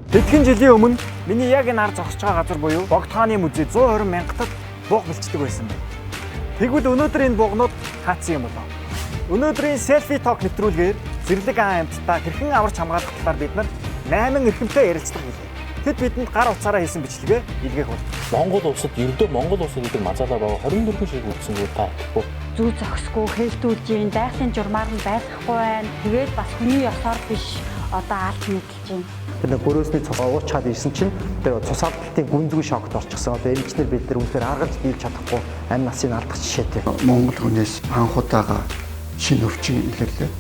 Хэдхэн жилийн өмнө миний яг энэ ар зогсож байгаа газар буюу Богдхааны музей 120 мянгатад бууг бэлчдэг байсан байна. Тэгвэл өнөөдөр энэ буугнууд хаацсан юм болов. Өнөөдрийн селфи ток нэвтрүүлгээр зэрлэг ан амьтдаа хэрхэн аварч хамгаалах талаар бид нар 8 эрхэмтэй ярилцлага хийлээ. Тэд бидэнд гар утсаараа хийсэн бичлэгээ илгээх бол. Монгол улсад ердөө Монгол улсад гэдэг мазалаа байгаа 24 ширхэг үлдсэн та тэгэхгүй. Зүү зохисгүй хэлтүүлж ийн байгалийн журмаар нь байхгүй байна. Тэгээд бас хүний ёсоор биш одоо алт нийтэлж байна. Тэр гөрөөсний цус уучаад ирсэн чинь тэр цус алдалтын гүнзгий шокт орчихсон. Одоо эмчнэр бид нар үнэхээр аргалж дийлж чадахгүй амь насын алдах жишээтэй. Монгол хүнээс анхудаага шинэ өвчин илэрлээ.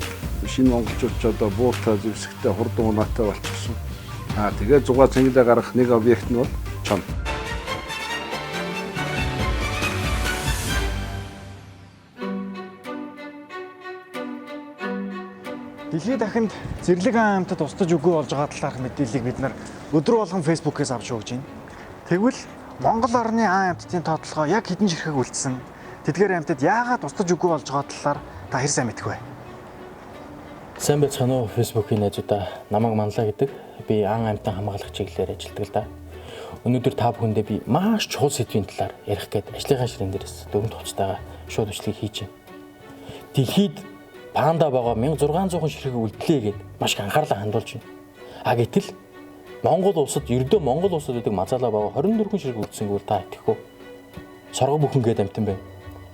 Шинэ монголчууд ч одоо бууртаа зэвсэгтэй хурдан унаатай болчихсон. Тэгээд зугаа цэнгэлээ гаргах нэг объект нь бол чон. Дэлхийд дахинд зэрлэг ан амьтад устж үгүй болж байгаа талаарх мэдээллийг бид нар өдөр болгон фэйсбүүкээс авч өгч байна. Тэгвэл Монгол орны ан амьтдын тоотлогоо яг хэдэн жирхэг үлдсэн? Тэдгээр амьтад яагаад устж үгүй болж байгаа талаар та хэр сайн мэдэх вэ? Сайн байцгаана уу фэйсбүүкийн найзуудаа. Намайг Манлаа гэдэг. Би ан амьтан хамгаалах чиглэлээр ажилладаг л да. Өнөөдөр та бүхэндээ би маш чухал сэдвийн талаар ярих гээд ажлынхаа ширээн дээрээс дөрөв туцтайгаа шууд бичлэг хийж байна. Дэлхийд панда байгаа 1600 ширхэг үлдлээ гэд маш их анхаарлаа хандуулж байна. Гэтэл Монгол улсад ердөө Монгол улсад гэдэг мазалаа байгаа 24 ширхэг үлдсэнгүй та итгэхгүй. Сорго бүхэн гээд амтан байна.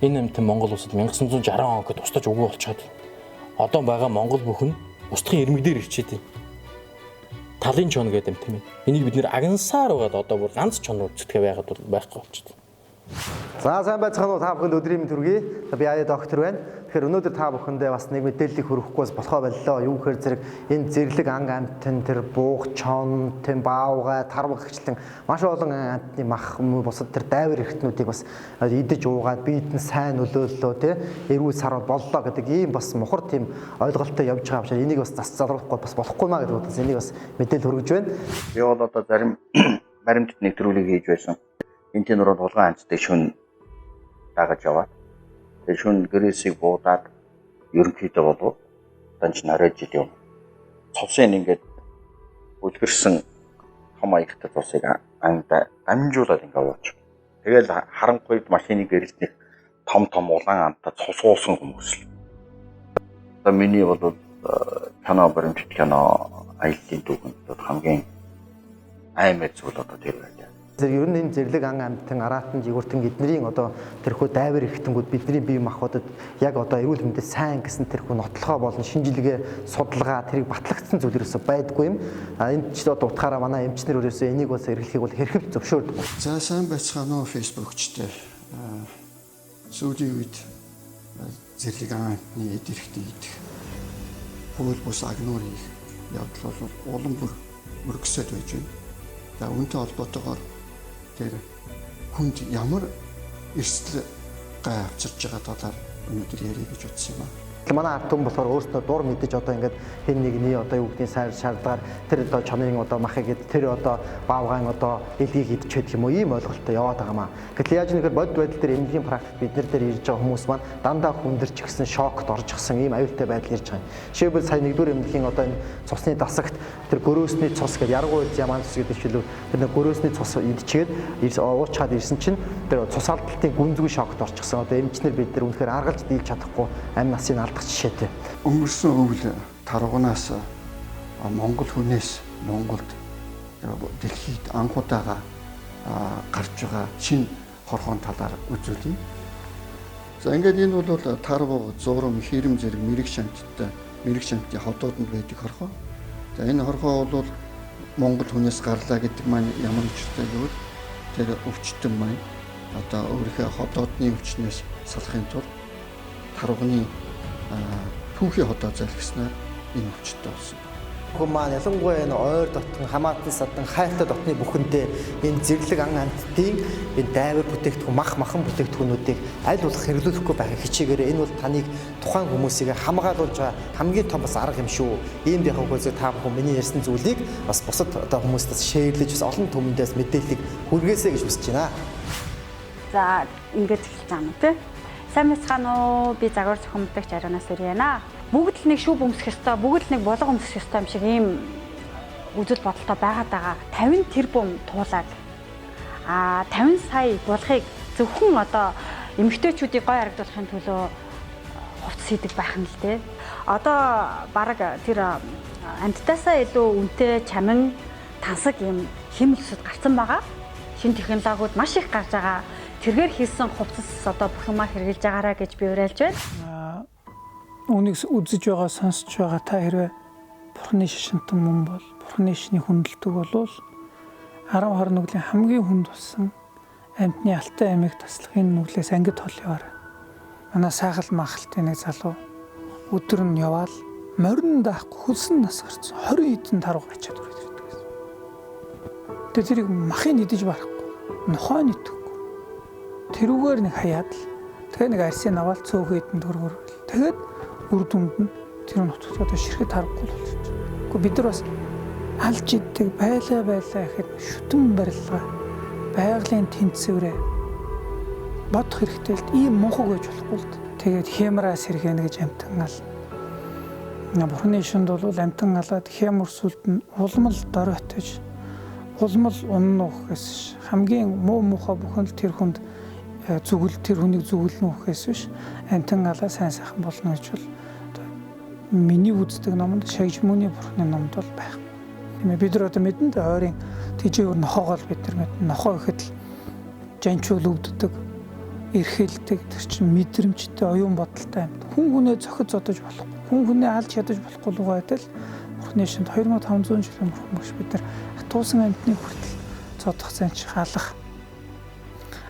Энэ амтан Монгол улсад 1960 он гэд устж үгүй болчиход. Одоо байгаа Монгол бүхэн устгын ирмэг дээр ирчээд байна. Талын чон гээд амтан байна. Энийг бид нэр агнасаар байгаад одоо бүр ганц чон үлдсэтгэе байгаад байхгүй болчихсон. За сайн байцгаана уу та бүхэнд өдрийн мэнд хүргэе. Би аяа доктор байна. Тэгэхээр өнөөдөр та бүхэндээ бас нэг мэдээллийг хүргэхгүйс болохоо боллоо. Юу гэхээр зэрэг энэ зэрлэг ан амьтан тэр бууг чон, тэм баавга, тарваг гэчлэн маш олон амьтны мах бусад тэр дайвар эрхтнүүдийг бас идэж уугаад биед нь сайн нөлөөллөө тий. Эрүүл сар боллоо гэдэг ийм бас мухар тийм ойлголттой явж байгаа юм шиг энийг бас зас залруулахгүй бас болохгүй маа гэдэг утгаас энийг бас мэдээлэл хүргэж байна. Би бол одоо зарим баримтат нэвтрүүлэг хийж байсан. Энд тийм нуруу тулгаан амьтдыг шүн дагаж яваад тэр шүн гэрээсийг буудаад ерөнхийдөө болов данч нарай жил юм. Цовсын ингээд үлгэрсэн том аягтай цусыг анда амжуулаад ингээд явууч. Тэгэл харанхуйд машиныг гэрэлтэх том улаан амтаа цус уусан хүмүүс л. Одоо миний бол кино баримтат кино аяллаа дүүхэнд хамгийн аймаг зүйл одоо тэр байлаа. Ер нь энэ зэрлэг ан амьтан араатан жигүүртэн эднэрийн одоо тэрхүү дайвар эрхтэнгүүд бидний бие махбодод яг одоо эрүүл мэндэд сайн гэсэн тэрхүү нотлохоо болон шинжилгээ судалгаа тэрийг батлагдсан зүйл ерөөсөй байдаггүй юм. Энд ч одоо утгаараа манай эмчнэр өрөөсөө энийг бас эргэлхийг бол хэрхэв зөвшөөрдөг. За сайн байцгаана уу фэйсбүүкчтэй. Сүүлийн үед зэрлэг ан амьтны эд эрхтний идэх хууль бус агнуурын явдал бол улам бүр өргөсөд байж байна. За үүнтэй холбоотойгоор тэр хүнд ямар эрсдэл гай авчирж байгаа талаар өнөөдөр ярих гэж утсан юм аа. Манай ард түмэн болохоор өөрсдөө дур мэдэж одоо ингээд хэн нэгний одоо юу гэдгийг сайн шаардлагаар тэр одоо чонын одоо махыг тэр одоо баавгаан одоо элгийг идчихэд юм уу ийм ойлголттой яваад байгаа маа. Гэтэл яаж нэгээр бодит байдал дээр эмнэлгийн практик бид нар дээр ирж байгаа хүмүүс маань дандаа хүндэрч гисэн шокт оржчихсан ийм аюултай байдал ирж байгаа. Жишээлбэл сая нэгдүгээр эмнэлгийн одоо энэ цусны дасагт тэр гөрөөсний цус гэдэг яргуу үйлс ямаан цус гэдэг чилүү тэр гөрөөсний цус идчихэд уучаад ирсэн чинь тэр цус алдалтын гүнзгий шокт орчихсон. Одоо эмчнэр бид нар үнэхээр аргалж дийлж чадахгүй амь насын жишээтэй. Өнгөрсөн өвөл таргунаас Монгол хүнээс Монголд дэлхийд анхудаага гарч байгаа шинэ хорхоон талаар үзүүлье. За ингээд энэ бол тарваг, зурам, хэрэм зэрэг мэрэг шамтын хотуудад байдаг хорхоо. За энэ хорхоо бол Монгол хүнээс гарлаа гэдэг маань ямар учиртай гэвэл тэр өвчтөн маань одоо өөрийнхөө хотоодны өвчнөөс салахын тулд тарвагны түүхийн хотоо залгиснаар энэ өвчтөй болсон. Хүн маань ялангуяа энэ ойр дотн хамаатан садан хайртай дотны бүхэндээ энэ зэрлэг ан амьтдын энэ дайвар бүтээгдэхүүн махан бүтээгдэхүүнүүдийг аль болох хэрэглүүлэхгүй байхыг хичээгээр энэ бол таныг тухайн хүмүүсийг хамгаалуулж байгаа хамгийн том бас арга юм шүү. Ийм яг хөөсөө та бүхэн миний ярьсан зүйлийг бас бусад одоо хүмүүстээс шеэрлэж бас олон түмэндээс мэдээллийг хүргээсэй гэж хүсэж байна. За ингэж хэлж байгаа юм тий. Сайн мэцхан уу би загвар зөвхөн мэдгч Ариунаас ирьяна. Бүгд л нэг шүүб өмсөх ёстой, бүгд л нэг болго өмсөх ёстой юм шиг ийм үзэл бодолтой байгаатайгаа 50 тэрбум туулаад 50 сая булгыг зөвхөн одоо эмэгтэйчүүдийг гой харагдуулахын төлөө хувцас хийдэг байх нь л дээ. Одоо баг тэр амьтдаасаа илүү үнэтэй чамин тансаг юм хэмэлсэд гарсан байгаа. Шинэ технологиуд маш их гарч байгаа. Тэргээр хийсэн хувцас одоо бүх юмаа хэрэгжилж байгаараа гэж би уриалж байна. Үнийг үзэж байгаа, сонсож байгаа та хэрвээ Бурхны шишинтэн мөн бол Бурхны шний хүндэлдэг болвол 10 хорноглийн хамгийн хүнд болсон амьтны алтай амийг таслахын нүглээс ангид толёор. Манай сахал махалтын нэг залуу өдөр нь яваал морин даахгүй хөлсөн нас гарсан 20 хэдэн таруу гачаад үрээд ирдэг гэсэн. Тэгээ тэрийг махын идэж барахгүй, нохоо нэтгэхгүй. Тэрүүгээр нэг хаяад л тэгээ нэг арсын аваад цөөхөд нь дөрвөр. Тэгээд үр дүнд нь тэр нутгад ширхэд харахгүй болчихсон. Гэхдээ бид нар бас алж иддэг байлаа гэхэд шүтэн барилга байгалийн тэнцвэрээ бодох хэрэгтэй л ийм мунхаг гэж болохгүй л тэгээд хямраа сэргэнэ гэж амтан ал. Бурхны шинд бол амтан алаад хямрсүлд нь улмал доройтож улмал унах гэхээс хамгийн муу муухай бүхэн л тэр хүнд зүгэл тэр хүнийг зүгэлнэ гэхээс биш амтан алаа сайн сайхан болно гэж бол миний үздэг номонд шагж мөний Бурхны номд бол байх. Бид нар одоо мэдэнд ойрын тэжээвэр нохоогоо бид нар мэднэ. Нохоо гэхэд л жанчуул өвддөг, эрхэлдэг, тэр чинь мэдрэмжтэй, оюун бодолтой амьд. Хүн хүнээ зохид зодож болохгүй. Хүн хүнээ алж ядаж болохгүй лугайдал Бурхны шинд 2500 жилийн хүмүүс бид нар хатуусан амьтныг хүртэл зодох занч халах.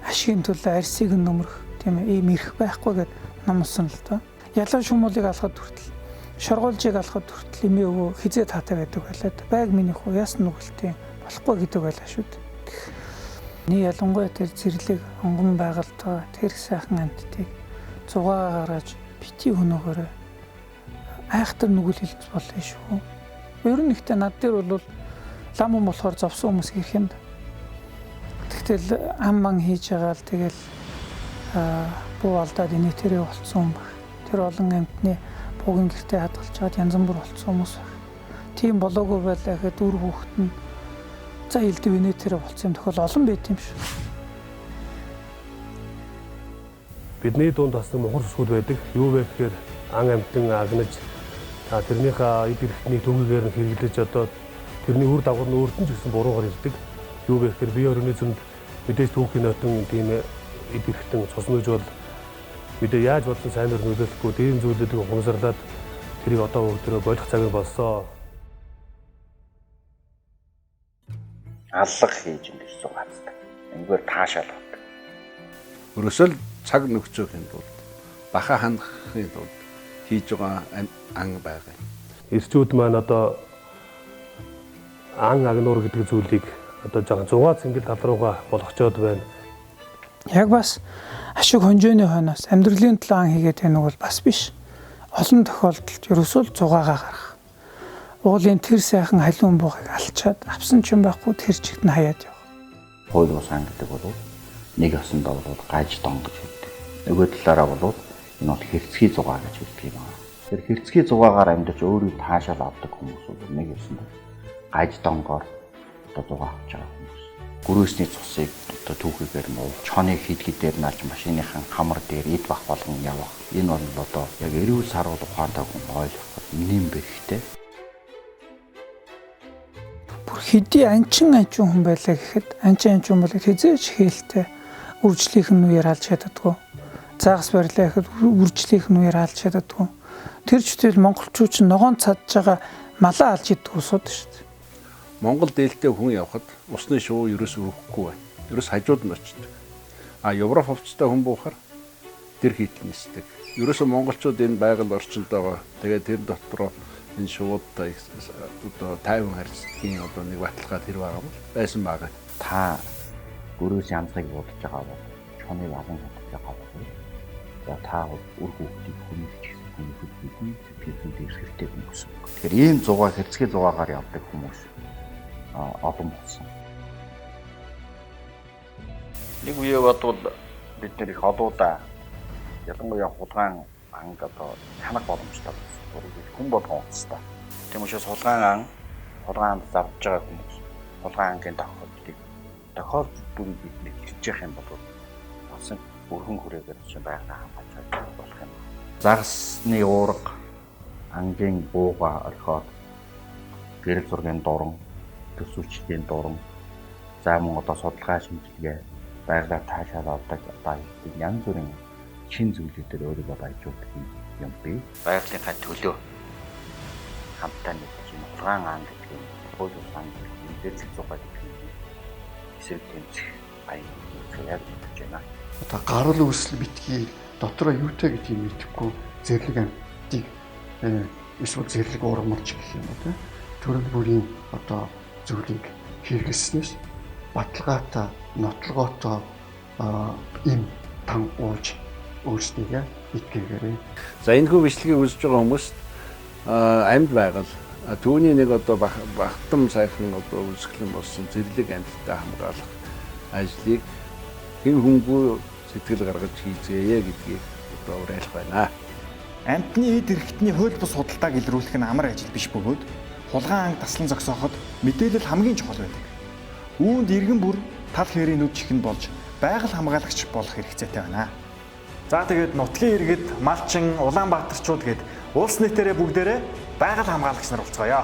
Ашигын төлөө арсыг нөмрөх тийм ээ ийм ирэх байхгүй гэд номсон л доо. Ялан шумуулыг алхад хүртэл шоргуулжийг алхад хүртэл эмээ өвөө хизээ таатай байдаг байлаад байг минийх уу ясна нүгэлтийн болохгүй гэдэг байлаа шүү дээ. Нэг ялангуяа тэр зэрлэг онгон байгальтай тэр сайхан амьтдыг зугаа гаргаж бити өнөөгөөрөө айхтар нүгэл хэлбэл болно шүү. Ер нь ихтэй над дээр бол лам юм болохоор зовсон хүмүүс ирэх юм да. Тэгтэл ам ман хийж байгаа л тэгэл буу алдаад энэ тэрэ болцсон юм баг. Тэр олон амьтны буугийн гэртээ хадгалж чад янз бүр болцсон хүмүүс баг. Тийм болоогүй байлаа гэхэд үр хүүхэд нь за элдв инээ тэрэ болцсон юм тохиол олон байт юм шүү. Бидний дунд бас мохор сүсгүүд байдаг. Юу вэ гэхээр ан амьтан агнаж тэрнийхээ эд эрхтний төвөөр нь хэрэглэж одоо тэрний үр дагавар нь өөртөө ч гэсэн буруугаар ирдэг. Юу вэ гэхээр бие орны зөнд мэдээж түүхийн нотон тийм эд эрхтэн цуснууж бол мэдээ яаж бодлон сайнаар нөлөөлөхгүй дээрэн зүйлүүдийг ухамсарлаад тэрийг одоо өдрөө болох цаг болсон. Аллах хийж ингэж зугаацдаг. Энгүүр таашаал авдаг. Өрөөсөл цаг нөхцөхийн тулд баха хандахын тулд хийж байгаа ан байгаа. Ирчүүд маань одоо ан агнуур гэдэг зүйлийг одоо жоохон зугаа цэнгэл тал руугаа болгочоод байна. Яг бас ашиг хонжооны хойноос амьдралын төлөө ан хийгээд байна уу бол бас биш. Олон тохиолдолд ерөөсөө зугаагаа гаргах. Уулын тэр сайхан халуун буугыг алчаад авсан ч юм байхгүй тэр чигт нь хаяад яв. Хууль бус ан гэдэг бол нэг осонд бол гаж дон гэж хэлдэг. Нөгөө талаараа бол энэ бол хэрцгий зугаа гэж хэлдэг юм аа. Тэр хэрцгий зугаагаар амьдч өөрийг таашаал авдаг хүмүүс бол нэг осонд гаж донгоор одоо зугаа авч байгаа хүмүүс. Гөрөөсний цусыг одоо түүхийгээр нь чоныг хидгидээр нааж машиныхан хамар дээр эд бах болгон явах. Энэ бол одоо яг эрүүл сарвал ухаантай хүн ойлгох нэм бэхтэй. Бүр хэдий анчин хүн байлаа гэхэд анчин бол хизээч хээлтэй үржлийнх нь үеэр алж чаддаггүй. Заагас барилаа гэхэд үржлийнх нь үеэр алж чаддаггүй. Тэр читэл монголчууд ч ногоон цадж байгаа малаа алж иддэг усуд шүү дээ. Монгол дээлтэй хүн явхад усны шувуу ерөөс өрөхгүй байна. Ерөөс хажууд нь очдог. Европ хувцастай хүн буухаар тэр хийтэл нисдэг. Ерөөсөө монголчууд энэ байгаль орчинд байгаа. Тэгээд тэр дотроо энэ шувуудтай одоо тайван харьцлагын одоо нэг баталгаа тэр байгаа юм байсан байгаа. Та гөрөөс янзыг бодож байгаа бол чоныг алан бодож байгаа бол за та үр хүүхдийг хүнийч бидний сэтгэлд эрсгэлтэй хүмүүс. Тэгэхээр ийм зугаа хэрцгий зугаагаар явдаг хүмүүс олон болсон. Нэг үе бодвол бид нэр их одуудаа ялангуяа хулгайн анг одоо хянах боломжтой болсон. Хүн болгон уцтай. Тийм учраас хулгайн ан хулгайнд завж байгаа хүмүүс хулгай ангийн тохиолдлыг тохиолдол бүр бидний хэлж явах юм бол болсон өргөн хүрээгээр чинь байгалаа хамгаалж болох юм. Загасны уурга ангийн бууга орхиод гэрэл зургийн дуран, төсөвчдийн дуран, за мөн одоо судалгаа шинжилгээ байгалаа таашаал авдаг янз бүрийн шин зүйлүүдээр өөрийгөө баяжуулдаг юм бий. Байгалийнхаа төлөө хамтаа нэгж хулгайн аан гэдэг юм, хууль усан мэдээлэл зугаа гэдэг юм. Эсрэг тэмцэх баян яг гэж байна. Одоо гарал үүсэл битгий дотроо юутай гэдгийг мэдэхгүй зэрлэг амтыг эсвэл зэрлэг уурмалч гэх юм уу те төрөл бүрийн одоо зүйлийг хэрэглэснээс баталгаатай нотлогоотой им тан ууж өөрсдийгөө итгээгээрэй. За энэ хүү бичлэгийг үзэж байгаа хүмүүст амьд байгаль түүний нэг одоо багтам сайхан одоо үзэсгэлэн болсон зэрлэг амьттай хамгаалах ажлыг хэн хүнгүй сэтгэл гаргаж хийзээе гэдгийг одоо уриалах байна. Амьтны эд эрхтний хууль бус худалдааг илрүүлэх нь амар ажил биш бөгөөд хулгайн анги таслан зогсооход мэдээлэл хамгийн чухал байдаг. Үүнд иргэн бүр тал хэрийн нүд чихэн болж байгаль хамгаалагч болох хэрэгцээтэй байна. За тэгээд нутгийн иргэд, малчин, Улаанбаатарчууд гээд улс нийтээрээ бүгдээрээ байгаль хамгаалагч нар болцгоё.